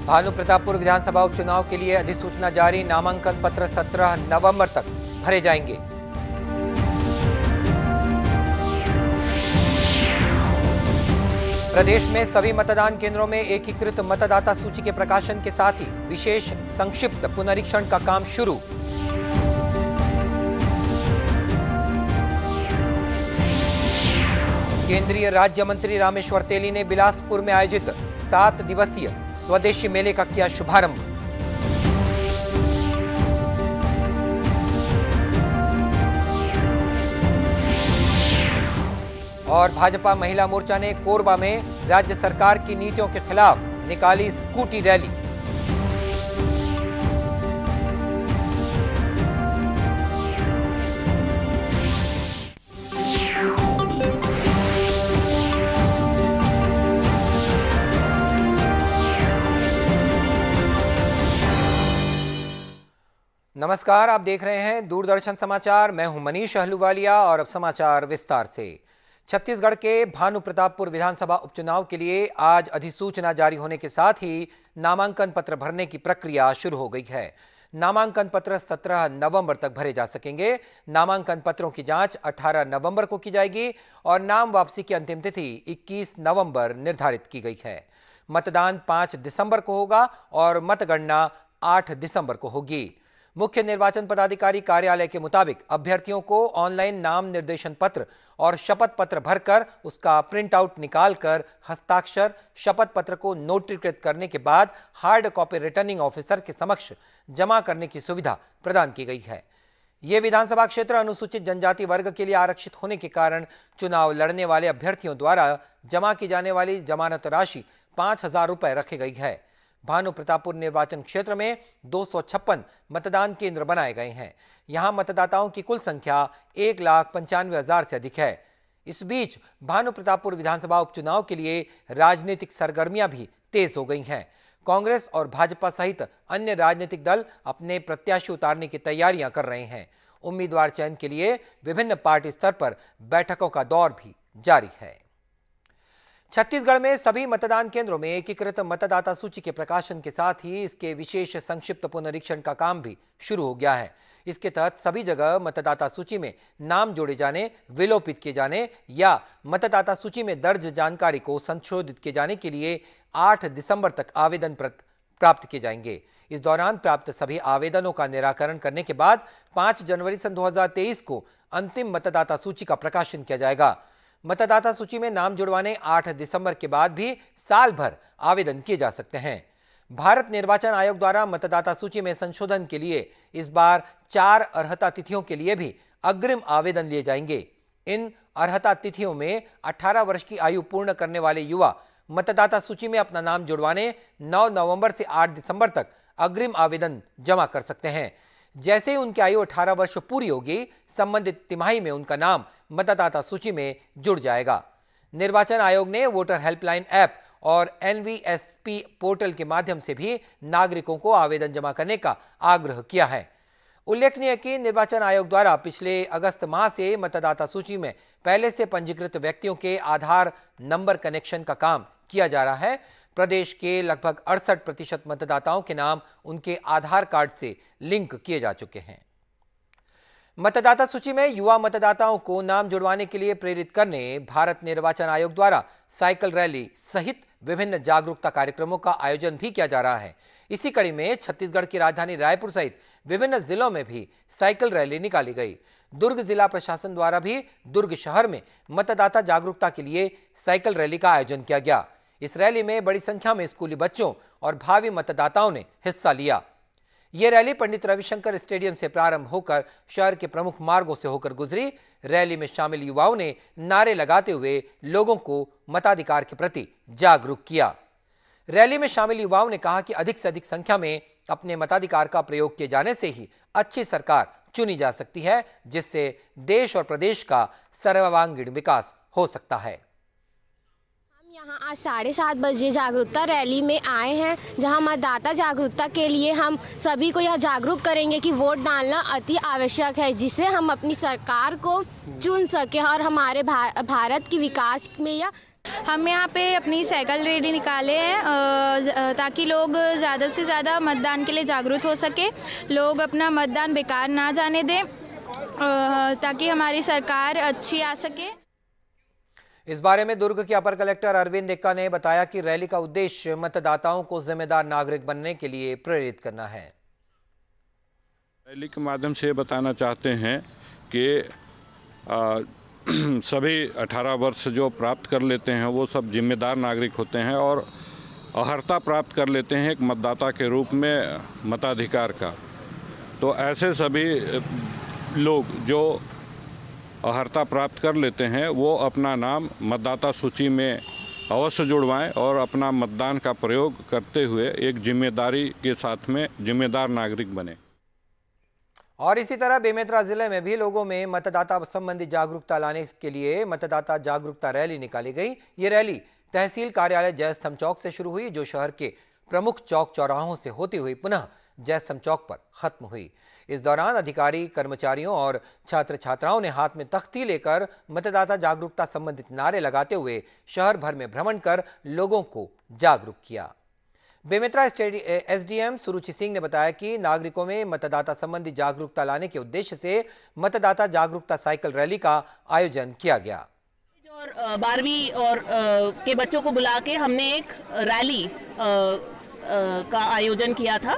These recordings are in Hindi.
भानु प्रतापपुर विधानसभा उपचुनाव के लिए अधिसूचना जारी, नामांकन पत्र 17 नवंबर तक भरे जाएंगे। प्रदेश में सभी मतदान केंद्रों में एकीकृत मतदाता सूची के प्रकाशन के साथ ही विशेष संक्षिप्त पुनरीक्षण का काम शुरू। केंद्रीय राज्य मंत्री रामेश्वर तेली ने बिलासपुर में आयोजित 7 दिवसीय स्वदेशी मेले का किया शुभारंभ। और भाजपा महिला मोर्चा ने कोरबा में राज्य सरकार की नीतियों के खिलाफ निकाली स्कूटी रैली। नमस्कार, आप देख रहे हैं दूरदर्शन समाचार। मैं हूं मनीष अहलूवालिया और अब समाचार विस्तार से। छत्तीसगढ़ के भानु प्रतापपुर विधानसभा उपचुनाव के लिए आज अधिसूचना जारी होने के साथ ही नामांकन पत्र भरने की प्रक्रिया शुरू हो गई है। नामांकन पत्र 17 नवंबर तक भरे जा सकेंगे। नामांकन पत्रों की जांच 18 नवंबर को की जाएगी और नाम वापसी की अंतिम तिथि 21 नवंबर निर्धारित की गई है। मतदान 5 दिसंबर को होगा और मतगणना 8 दिसंबर को होगी। मुख्य निर्वाचन पदाधिकारी कार्यालय के मुताबिक अभ्यर्थियों को ऑनलाइन नाम निर्देशन पत्र और शपथ पत्र भरकर उसका प्रिंट आउट निकालकर हस्ताक्षर शपथ पत्र को नोटरीकृत करने के बाद हार्ड कॉपी रिटर्निंग ऑफिसर के समक्ष जमा करने की सुविधा प्रदान की गई है। ये विधानसभा क्षेत्र अनुसूचित जनजाति वर्ग के लिए आरक्षित होने के कारण चुनाव लड़ने वाले अभ्यर्थियों द्वारा जमा की जाने वाली जमानत राशि 5,000 रुपए रखी गई है। भानु प्रतापपुर निर्वाचन क्षेत्र में 256 मतदान केंद्र बनाए गए हैं। यहां मतदाताओं की कुल संख्या 1,95,000 से अधिक है। इस बीच भानु प्रतापपुर विधानसभा उपचुनाव के लिए राजनीतिक सरगर्मियां भी तेज हो गई हैं। कांग्रेस और भाजपा सहित अन्य राजनीतिक दल अपने प्रत्याशी उतारने की तैयारियां कर रहे हैं। उम्मीदवार चयन के लिए विभिन्न पार्टी स्तर पर बैठकों का दौर भी जारी है। छत्तीसगढ़ में सभी मतदान केंद्रों में एकीकृत मतदाता सूची के प्रकाशन के साथ ही इसके विशेष संक्षिप्त पुनरीक्षण का काम भी शुरू हो गया है। इसके तहत सभी जगह मतदाता सूची में नाम जोड़े जाने, विलोपित किए जाने या मतदाता सूची में दर्ज जानकारी को संशोधित किए जाने के लिए 8 दिसंबर तक आवेदन प्राप्त किए जाएंगे। इस दौरान प्राप्त सभी आवेदनों का निराकरण करने के बाद 5 जनवरी सन 2023 को अंतिम मतदाता सूची का प्रकाशन किया जाएगा। मतदाता सूची में नाम जुड़वाने 8 दिसंबर के बाद भी साल भर आवेदन किए जा सकते हैं। भारत निर्वाचन आयोग द्वारा मतदाता सूची में संशोधन के लिए इस बार 4 अर्हता तिथियों के लिए भी अग्रिम आवेदन लिए जाएंगे। इन अर्हता तिथियों में 18 वर्ष की आयु पूर्ण करने वाले युवा मतदाता सूची में अपना नाम जुड़वाने 9 नवंबर से 8 दिसंबर तक अग्रिम आवेदन जमा कर सकते हैं। जैसे ही उनकी आयु 18 वर्ष पूरी होगी, संबंधित तिमाही में उनका नाम मतदाता सूची में जुड़ जाएगा। निर्वाचन आयोग ने वोटर हेल्पलाइन ऐप और NVSP पोर्टल के माध्यम से भी नागरिकों को आवेदन जमा करने का आग्रह किया है। उल्लेखनीय है कि निर्वाचन आयोग द्वारा पिछले अगस्त माह से मतदाता सूची में पहले से पंजीकृत व्यक्तियों के आधार नंबर कनेक्शन का काम किया जा रहा है। प्रदेश के लगभग 68% मतदाताओं के नाम उनके आधार कार्ड से लिंक किए जा चुके हैं। मतदाता सूची में युवा मतदाताओं को नाम जुड़वाने के लिए प्रेरित करने भारत निर्वाचन आयोग द्वारा साइकिल रैली सहित विभिन्न जागरूकता कार्यक्रमों का आयोजन भी किया जा रहा है। इसी कड़ी में छत्तीसगढ़ की राजधानी रायपुर सहित विभिन्न जिलों में भी साइकिल रैली निकाली गई। दुर्ग जिला प्रशासन द्वारा भी दुर्ग शहर में मतदाता जागरूकता के लिए साइकिल रैली का आयोजन किया गया। इस रैली में बड़ी संख्या में स्कूली बच्चों और भावी मतदाताओं ने हिस्सा लिया। ये रैली पंडित रविशंकर स्टेडियम से प्रारंभ होकर शहर के प्रमुख मार्गों से होकर गुजरी। रैली में शामिल युवाओं ने नारे लगाते हुए लोगों को मताधिकार के प्रति जागरूक किया। रैली में शामिल युवाओं ने कहा कि अधिक से अधिक संख्या में अपने मताधिकार का प्रयोग किए जाने से ही अच्छी सरकार चुनी जा सकती है, जिससे देश और प्रदेश का सर्वांगीण विकास हो सकता है। यहाँ आज 7:30 बजे जागरूकता रैली में आए हैं, जहाँ मतदाता जागरूकता के लिए हम सभी को यह जागरूक करेंगे कि वोट डालना अति आवश्यक है, जिससे हम अपनी सरकार को चुन सकें और हमारे भारत की विकास में यह हम यहाँ पे अपनी साइकिल रैली निकाले हैं ताकि लोग ज़्यादा से ज़्यादा मतदान के लिए जागरूक हो सके, लोग अपना मतदान बेकार ना जाने दें ताकि हमारी सरकार अच्छी आ सके। इस बारे में दुर्ग के अपर कलेक्टर अरविंद एक्का ने बताया कि रैली का उद्देश्य मतदाताओं को जिम्मेदार नागरिक बनने के लिए प्रेरित करना है। रैली के माध्यम से बताना चाहते हैं कि सभी 18 वर्ष जो प्राप्त कर लेते हैं वो सब जिम्मेदार नागरिक होते हैं और अर्हता प्राप्त कर लेते हैं एक मतदाता के रूप में मताधिकार का। तो ऐसे सभी लोग जो अर्हता प्राप्त कर लेते हैं वो अपना नाम मतदाता सूची में अवश्य जुड़वाएं और अपना मतदान का प्रयोग करते हुए एक जिम्मेदारी के साथ में जिम्मेदार नागरिक बने। और इसी तरह बेमेतरा जिले में भी लोगों में मतदाता संबंधी जागरूकता लाने के लिए मतदाता जागरूकता रैली निकाली गई। ये रैली तहसील कार्यालय जयस्तंभ चौक से शुरू हुई, जो शहर के प्रमुख चौक चौराहों से होती हुई पुनः जयस्तंभ चौक पर खत्म हुई। इस दौरान अधिकारी, कर्मचारियों और छात्र छात्राओं ने हाथ में तख्ती लेकर मतदाता जागरूकता संबंधित नारे लगाते हुए शहर भर में भ्रमण कर लोगों को जागरूक किया। बेमेतरा एसडीएम सुरुचि सिंह ने बताया कि नागरिकों में मतदाता संबंधी जागरूकता लाने के उद्देश्य से मतदाता जागरूकता साइकिल रैली का आयोजन किया गया। और 12वीं और के बच्चों को बुला के हमने एक रैली का आयोजन किया था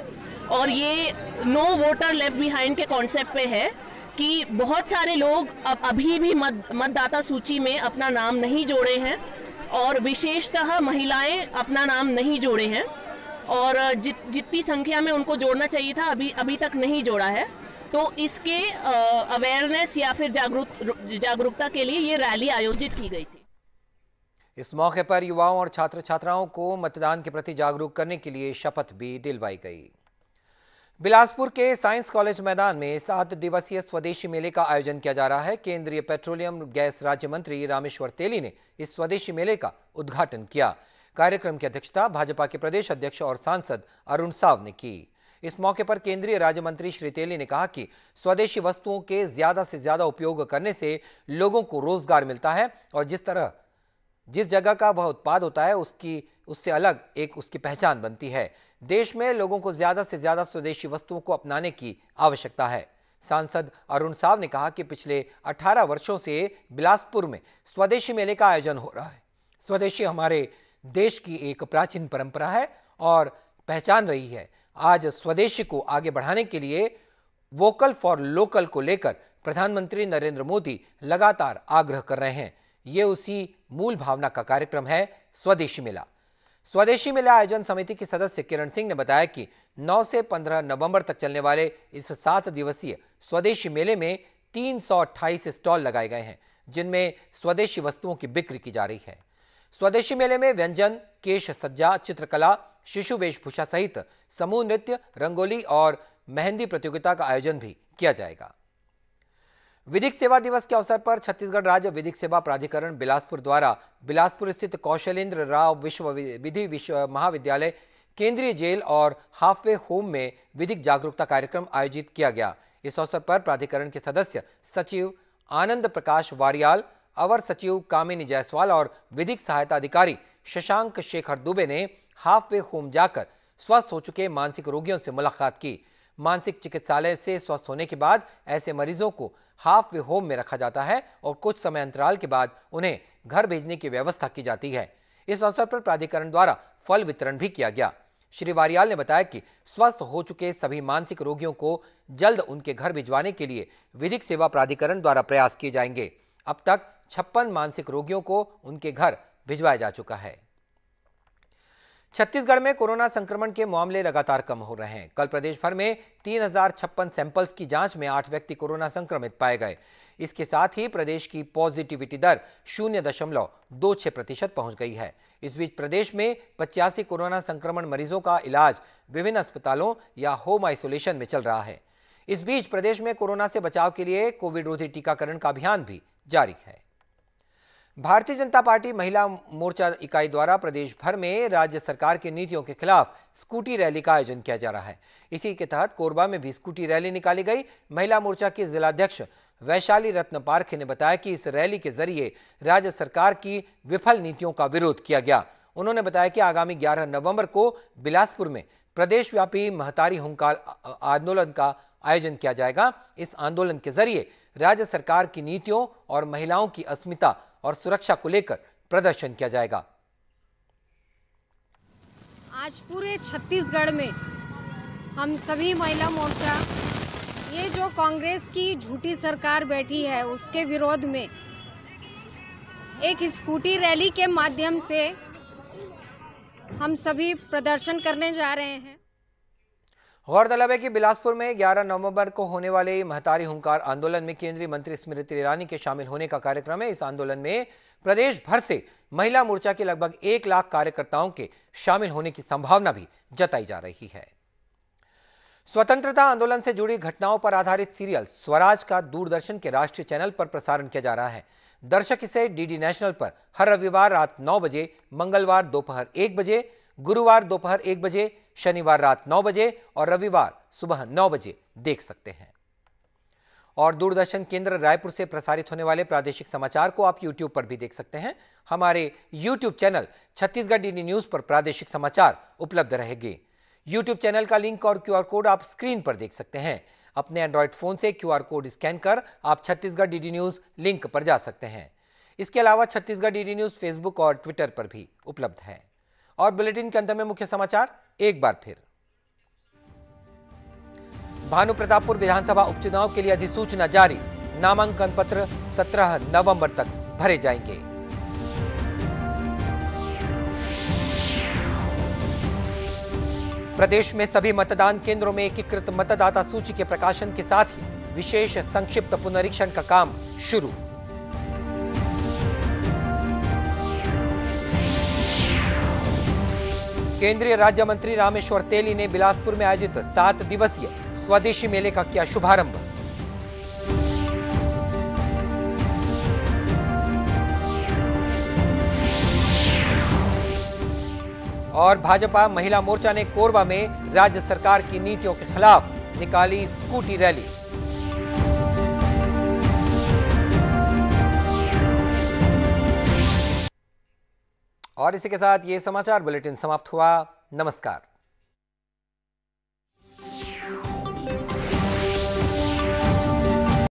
और ये नो वोटर लेफ्ट बिहाइंड के कॉन्सेप्ट पे है कि बहुत सारे लोग अभी भी मतदाता सूची में अपना नाम नहीं जोड़े हैं और विशेषतः महिलाएं अपना नाम नहीं जोड़े हैं और जितनी संख्या में उनको जोड़ना चाहिए था अभी तक नहीं जोड़ा है। तो इसके अवेयरनेस या फिर जागरूकता के लिए ये रैली आयोजित की गई थी। इस मौके पर युवाओं और छात्र छात्राओं को मतदान के प्रति जागरूक करने के लिए शपथ भी दिलवाई गई। बिलासपुर के साइंस कॉलेज मैदान में 7 दिवसीय स्वदेशी मेले का आयोजन किया जा रहा है। केंद्रीय पेट्रोलियम गैस राज्य मंत्री रामेश्वर तेली ने इस स्वदेशी मेले का उद्घाटन किया। कार्यक्रम की अध्यक्षता भाजपा के प्रदेश अध्यक्ष और सांसद अरुण साव ने की। इस मौके पर केंद्रीय राज्य मंत्री श्री तेली ने कहा कि स्वदेशी वस्तुओं के ज्यादा से ज्यादा उपयोग करने से लोगों को रोजगार मिलता है और जिस जगह का वह उत्पाद होता है उससे अलग एक उसकी पहचान बनती है। देश में लोगों को ज्यादा से ज्यादा स्वदेशी वस्तुओं को अपनाने की आवश्यकता है। सांसद अरुण साव ने कहा कि पिछले 18 वर्षों से बिलासपुर में स्वदेशी मेले का आयोजन हो रहा है। स्वदेशी हमारे देश की एक प्राचीन परंपरा है और पहचान रही है। आज स्वदेशी को आगे बढ़ाने के लिए वोकल फॉर लोकल को लेकर प्रधानमंत्री नरेंद्र मोदी लगातार आग्रह कर रहे हैं। ये उसी मूल भावना का कार्यक्रम है स्वदेशी मेला। स्वदेशी मेला आयोजन समिति की सदस्य किरण सिंह ने बताया कि 9 से 15 नवंबर तक चलने वाले इस 7 दिवसीय स्वदेशी मेले में 328 स्टॉल लगाए गए हैं, जिनमें स्वदेशी वस्तुओं की बिक्री की जा रही है। स्वदेशी मेले में व्यंजन, केश सज्जा, चित्रकला, शिशु वेशभूषा सहित समूह नृत्य, रंगोली और मेहंदी प्रतियोगिता का आयोजन भी किया जाएगा। विधिक सेवा दिवस के अवसर पर छत्तीसगढ़ राज्य विधिक सेवा प्राधिकरण बिलासपुर द्वारा बिलासपुर स्थित कौशलेंद्र राव विधि महाविद्यालय, केंद्रीय जेल और हाफवे होम में विधिक जागरूकता कार्यक्रम आयोजित किया गया। इस अवसर पर प्राधिकरण के सदस्य सचिव आनंद प्रकाश वारियाल, अवर सचिव कामिनी जायसवाल और विधिक सहायता अधिकारी शशांक शेखर दुबे ने हाफवे होम जाकर स्वस्थ हो चुके मानसिक रोगियों से मुलाकात की। मानसिक चिकित्सालय से स्वस्थ होने के बाद ऐसे मरीजों को हाफवे होम में रखा जाता है और कुछ समय अंतराल के बाद उन्हें घर भेजने की व्यवस्था की जाती है। इस अवसर पर प्राधिकरण द्वारा फल वितरण भी किया गया। श्री वारियाल ने बताया कि स्वस्थ हो चुके सभी मानसिक रोगियों को जल्द उनके घर भिजवाने के लिए विधिक सेवा प्राधिकरण द्वारा प्रयास किए जाएंगे। अब तक 56 मानसिक रोगियों को उनके घर भिजवाया जा चुका है। छत्तीसगढ़ में कोरोना संक्रमण के मामले लगातार कम हो रहे हैं। कल प्रदेश भर में 3056 सैंपल्स की जांच में 8 व्यक्ति कोरोना संक्रमित पाए गए। इसके साथ ही प्रदेश की पॉजिटिविटी दर 0.26% पहुंच गई है। इस बीच प्रदेश में 85 कोरोना संक्रमण मरीजों का इलाज विभिन्न अस्पतालों या होम आइसोलेशन में चल रहा है। इस बीच प्रदेश में कोरोना से बचाव के लिए कोविड रोधी टीकाकरण का अभियान भी जारी है। भारतीय जनता पार्टी महिला मोर्चा इकाई द्वारा प्रदेश भर में राज्य सरकार की नीतियों के खिलाफ स्कूटी रैली का आयोजन किया जा रहा है। इसी के तहत कोरबा में भी स्कूटी रैली निकाली गई। महिला मोर्चा की जिलाध्यक्ष वैशाली रत्न पारखे ने बताया कि इस रैली के जरिए राज्य सरकार की विफल नीतियों का विरोध किया गया। उन्होंने बताया कि आगामी 11 नवंबर को बिलासपुर में प्रदेशव्यापी महतारी हुंकार आंदोलन का आयोजन किया जाएगा। इस आंदोलन के जरिए राज्य सरकार की नीतियों और महिलाओं की अस्मिता और सुरक्षा को लेकर प्रदर्शन किया जाएगा। आज पूरे छत्तीसगढ़ में हम सभी महिला मोर्चा ये जो कांग्रेस की झूठी सरकार बैठी है उसके विरोध में एक स्कूटी रैली के माध्यम से हम सभी प्रदर्शन करने जा रहे हैं। गौरतलब है कि बिलासपुर में 11 नवंबर को होने वाले महतारी हुंकार आंदोलन में केंद्रीय मंत्री स्मृति ईरानी के शामिल होने का कार्यक्रम है। इस आंदोलन में प्रदेश भर से महिला मोर्चा के लगभग 1 लाख कार्यकर्ताओं के शामिल होने की संभावना भी जताई जा रही है। स्वतंत्रता आंदोलन से जुड़ी घटनाओं पर आधारित सीरियल स्वराज का दूरदर्शन के राष्ट्रीय चैनल पर प्रसारण किया जा रहा है। दर्शक इसे डीडी नेशनल पर हर रविवार रात 9 बजे, मंगलवार दोपहर 1 बजे, गुरुवार दोपहर 1 बजे, शनिवार रात 9 बजे और रविवार सुबह 9 बजे देख सकते हैं। और दूरदर्शन केंद्र रायपुर से प्रसारित होने वाले प्रादेशिक समाचार को आप YouTube पर भी देख सकते हैं। हमारे YouTube channel Chhattisgarh DD news पर प्रादेशिक समाचार उपलब्ध रहेंगे। YouTube चैनल का लिंक और QR कोड आप स्क्रीन पर देख सकते हैं। अपने एंड्रॉइड फोन से QR कोड स्कैन कर आप छत्तीसगढ़ डीडी न्यूज लिंक पर जा सकते हैं। इसके अलावा छत्तीसगढ़ डीडी न्यूज फेसबुक और ट्विटर पर भी उपलब्ध है। और बुलेटिन के अंत में मुख्य समाचार एक बार फिर। भानु प्रतापपुर विधानसभा उपचुनाव के लिए अधिसूचना जारी, नामांकन पत्र 17 नवंबर तक भरे जाएंगे। प्रदेश में सभी मतदान केंद्रों में एकीकृत मतदाता सूची के प्रकाशन के साथ ही विशेष संक्षिप्त पुनरीक्षण का काम शुरू। केंद्रीय राज्य मंत्री रामेश्वर तेली ने बिलासपुर में आयोजित 7 दिवसीय स्वदेशी मेले का किया शुभारंभ। और भाजपा महिला मोर्चा ने कोरबा में राज्य सरकार की नीतियों के खिलाफ निकाली स्कूटी रैली। और इसी के साथ ये समाचार बुलेटिन समाप्त हुआ। नमस्कार।